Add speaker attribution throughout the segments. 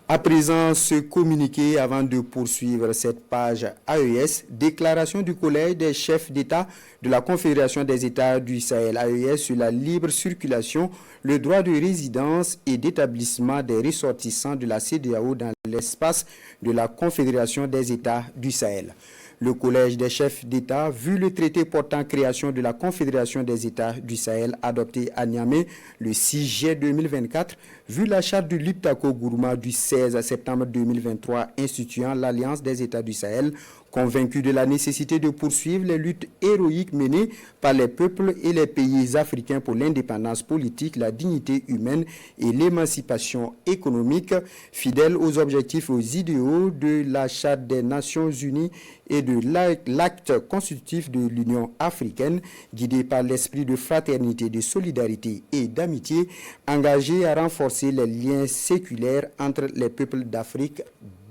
Speaker 1: À présent, ce communiqué avant de poursuivre cette page AES, déclaration du Collège des chefs d'État de la Confédération des États du Sahel AES sur la libre circulation, le droit de résidence et d'établissement des ressortissants de la CEDEAO dans l'espace de la Confédération des États du Sahel. Le Collège des chefs d'État, vu le traité portant création de la Confédération des États du Sahel adopté à Niamey le 6 juillet 2024, vu la charte du Liptako Gourma du 16 septembre 2023 instituant l'Alliance des États du Sahel, convaincu de la nécessité de poursuivre les luttes héroïques menées par les peuples et les pays africains pour l'indépendance politique, la dignité humaine et l'émancipation économique, fidèle aux objectifs et aux idéaux de la Charte des Nations Unies et de l'acte constitutif de l'Union africaine, guidé par l'esprit de fraternité, de solidarité et d'amitié, engagé à renforcer les liens séculaires entre les peuples d'Afrique,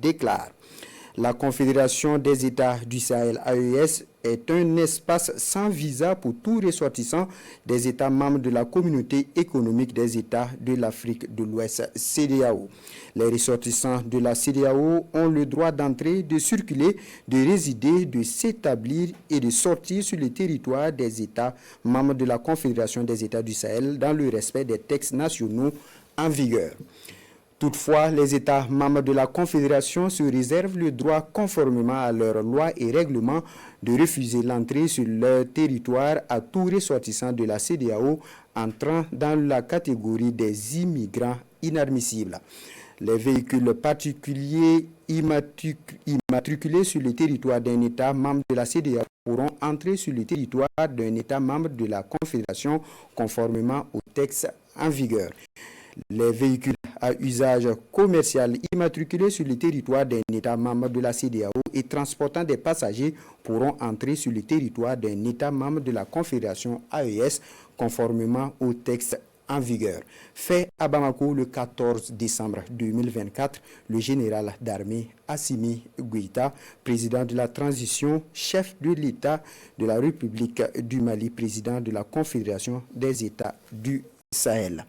Speaker 1: déclare. La Confédération des États du Sahel AES est un espace sans visa pour tout ressortissant des États membres de la Communauté économique des États de l'Afrique de l'Ouest, CEDEAO. Les ressortissants de la CEDEAO ont le droit d'entrer, de circuler, de résider, de s'établir et de sortir sur le territoire des États membres de la Confédération des États du Sahel dans le respect des textes nationaux en vigueur. Toutefois, les États membres de la Confédération se réservent le droit, conformément à leurs lois et règlements, de refuser l'entrée sur leur territoire à tout ressortissant de la CEDEAO entrant dans la catégorie des immigrants inadmissibles. Les véhicules particuliers immatriculés sur le territoire d'un État membre de la CEDEAO pourront entrer sur le territoire d'un État membre de la Confédération conformément aux textes en vigueur. Les véhicules à usage commercial immatriculés sur le territoire d'un État membre de la CEDEAO et transportant des passagers pourront entrer sur le territoire d'un État membre de la Confédération AES conformément aux textes en vigueur. Fait à Bamako le 14 décembre 2024, le général d'armée Assimi Goïta, président de la transition, chef de l'État de la République du Mali, président de la Confédération des États du Sahel.